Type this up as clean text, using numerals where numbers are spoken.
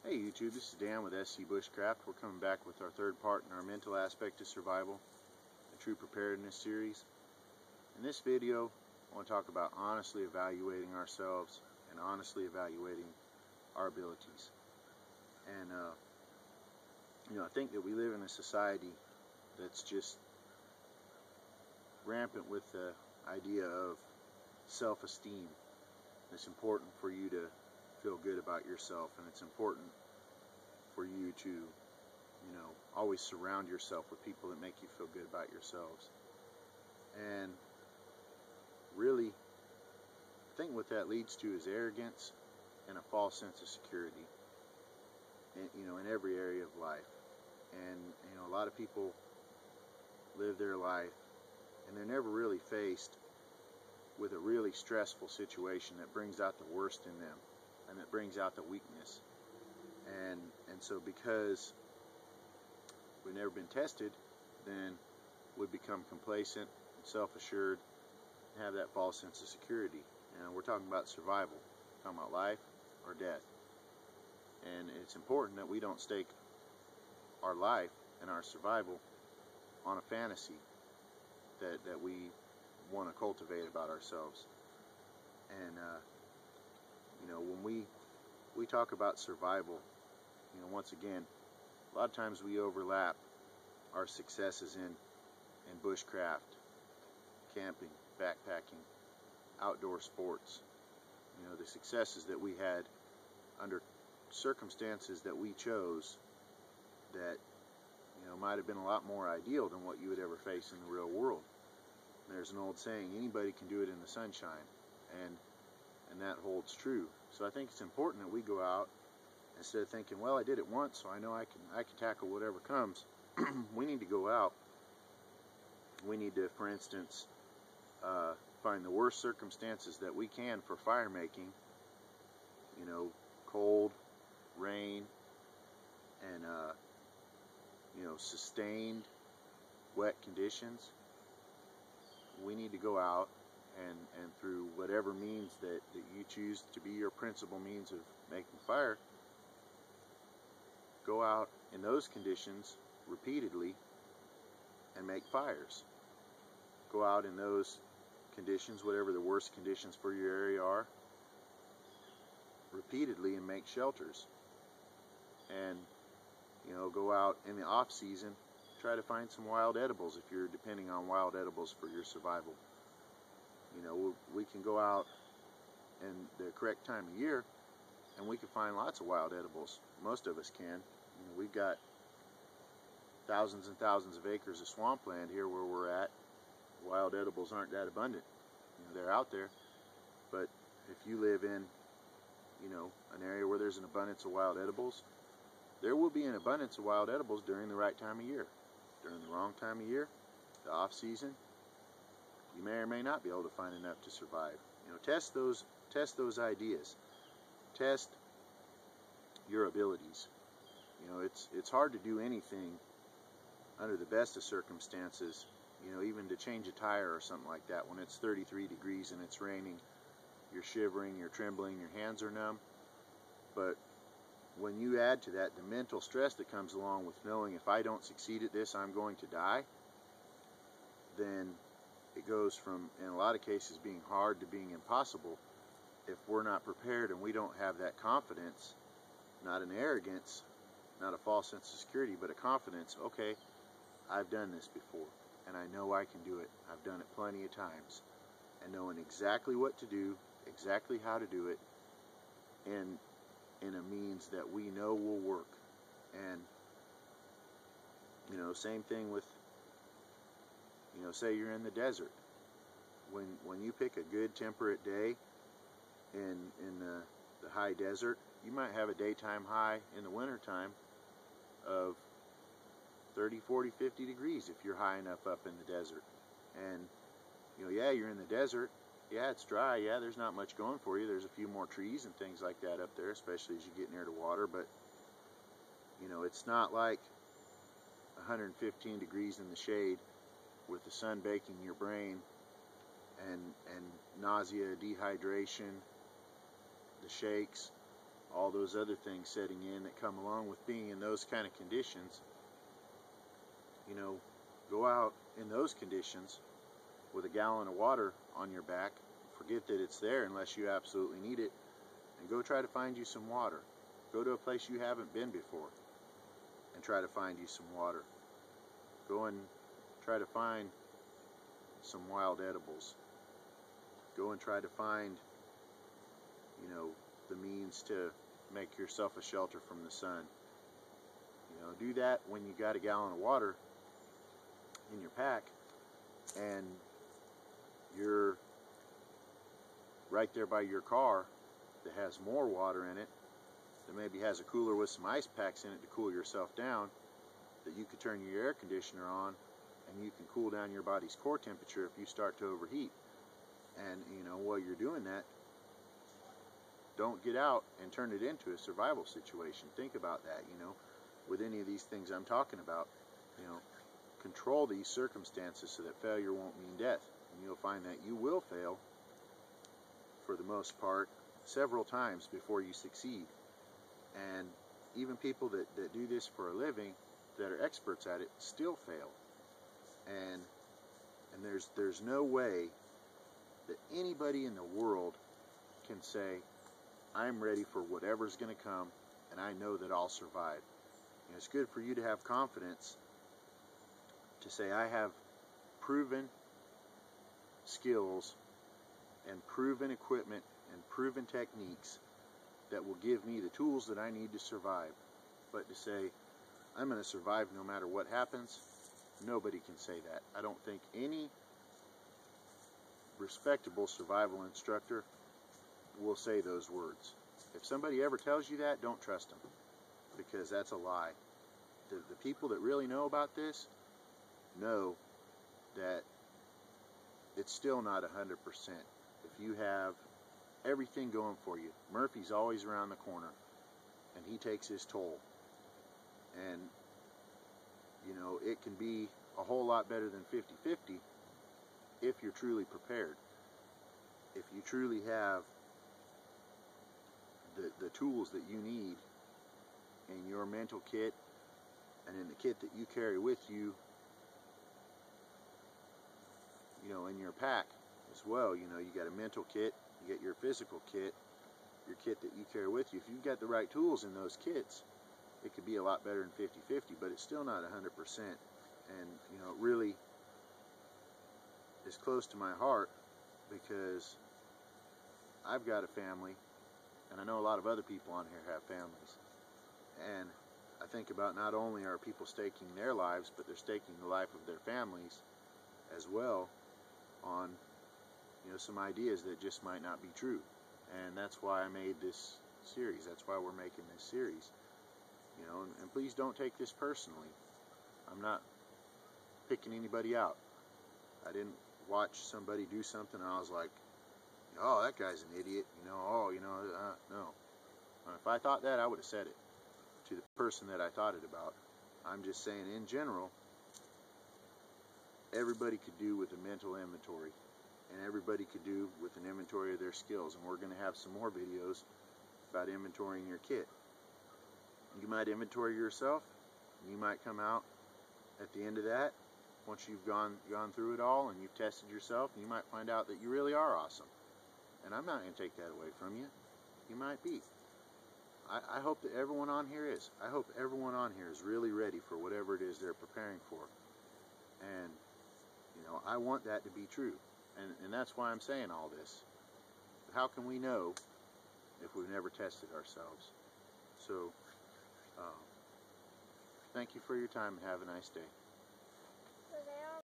Hey YouTube, this is Dan with SC Bushcraft. We're coming back with our third part in our mental aspect of survival, the True Preparedness series. In this video, I want to talk about honestly evaluating ourselves and honestly evaluating our abilities. And I think that we live in a society that's just rampant with the idea of self-esteem. It's important for you to feel good about yourself, and it's important for you to, always surround yourself with people that make you feel good about yourselves. And really, I think what that leads to is arrogance and a false sense of security, in every area of life. And, a lot of people live their life and they're never really faced with a really stressful situation that brings out the worst in them and that brings out the weakness. And so because we've never been tested, then we become complacent and self-assured and have that false sense of security. And we're talking about survival. We're talking about life or death. And it's important that we don't stake our life and our survival on a fantasy that we want to cultivate about ourselves. And when we talk about survival, once again, a lot of times we overlap our successes in bushcraft, camping, backpacking, outdoor sports. The successes that we had under circumstances that we chose that might have been a lot more ideal than what you would ever face in the real world. There's an old saying, anybody can do it in the sunshine, and that holds true. So I think it's important that we go out, instead of thinking, well, I did it once, so I know I can tackle whatever comes. We need to go out. We need to, for instance, find the worst circumstances that we can for fire making. Cold, rain, and sustained wet conditions. We need to go out and through whatever means that you choose to be your principal means of making fire, go out in those conditions repeatedly and make fires. Go out in those conditions, whatever the worst conditions for your area are, repeatedly and make shelters. And go out in the off season, try to find some wild edibles if you're depending on wild edibles for your survival. We can go out in the correct time of year and we can find lots of wild edibles. Most of us can. We've got thousands and thousands of acres of swampland here where we're at. Wild edibles aren't that abundant. They're out there. But if you live in, an area where there's an abundance of wild edibles, there will be an abundance of wild edibles during the right time of year. During the wrong time of year, the off season, you may or may not be able to find enough to survive. Test those ideas. Test your abilities. It's hard to do anything under the best of circumstances, even to change a tire or something like that when it's 33 degrees and it's raining. You're shivering, you're trembling, your hands are numb. But when you add to that the mental stress that comes along with knowing if I don't succeed at this, I'm going to die, then it goes from, in a lot of cases, being hard to being impossible if we're not prepared and we don't have that confidence, not an arrogance, not a false sense of security, but a confidence. Okay, I've done this before and I know I can do it. I've done it plenty of times, and knowing exactly what to do, exactly how to do it, and in a means that we know will work. And same thing with say you're in the desert. When you pick a good temperate day in the high desert, you might have a daytime high in the wintertime of 30, 40, 50 degrees if you're high enough up in the desert. And yeah, you're in the desert. Yeah, it's dry. Yeah, there's not much going for you. There's a few more trees and things like that up there, especially as you get near the water. But it's not like 115 degrees in the shade with the sun baking your brain and nausea, dehydration, the shakes. all those other things setting in that come along with being in those kind of conditions, you know, go out in those conditions with a gallon of water on your back, forget that it's there unless you absolutely need it, and go try to find you some water. Go to a place you haven't been before and try to find you some water. Go and try to find some wild edibles. Go and try to find, you know, the means to make yourself a shelter from the sun. You know, do that when you got a gallon of water in your pack and you're right there by your car that has more water in it, that maybe has a cooler with some ice packs in it to cool yourself down, that you could turn your air conditioner on and you can cool down your body's core temperature if you start to overheat. And, you know, while you're doing that, don't get out and turn it into a survival situation. Think about that, you know, with any of these things I'm talking about. You know, control these circumstances so that failure won't mean death. And you'll find that you will fail, for the most part, several times before you succeed. And even people that do this for a living, that are experts at it, still fail. And there's no way that anybody in the world can say, I'm ready for whatever's going to come, and I know that I'll survive. And it's good for you to have confidence to say, I have proven skills and proven equipment and proven techniques that will give me the tools that I need to survive. But to say, I'm going to survive no matter what happens, nobody can say that. I don't think any respectable survival instructor will say those words. If somebody ever tells you that, don't trust them, because that's a lie. The people that really know about this know that it's still not 100%. If you have everything going for you, Murphy's always around the corner, and he takes his toll. And, you know, it can be a whole lot better than 50-50 if you're truly prepared. If you truly have the tools that you need in your mental kit and in the kit that you carry with you, you know, in your pack as well. You know, you got a mental kit, you get your physical kit, your kit that you carry with you. If you've got the right tools in those kits, it could be a lot better than 50-50, but it's still not 100%. And, you know, it really is close to my heart because I've got a family, and I know a lot of other people on here have families. And I think about not only are people staking their lives, but they're staking the life of their families as well on, you know, some ideas that just might not be true. And that's why I made this series. That's why we're making this series. You know, and please don't take this personally. I'm not picking anybody out. I didn't watch somebody do something and I was like, oh, that guy's an idiot, you know, oh, you know, no. If I thought that, I would have said it to the person that I thought it about. I'm just saying, in general, everybody could do with a mental inventory, and everybody could do with an inventory of their skills. And we're going to have some more videos about inventorying your kit. You might inventory yourself. You might come out at the end of that, once you've gone through it all and you've tested yourself, and you might find out that you really are awesome. And I'm not going to take that away from you. You might be. I hope that everyone on here is. I hope everyone on here is really ready for whatever it is they're preparing for. And, you know, I want that to be true. And that's why I'm saying all this. But how can we know if we've never tested ourselves? So, thank you for your time and have a nice day.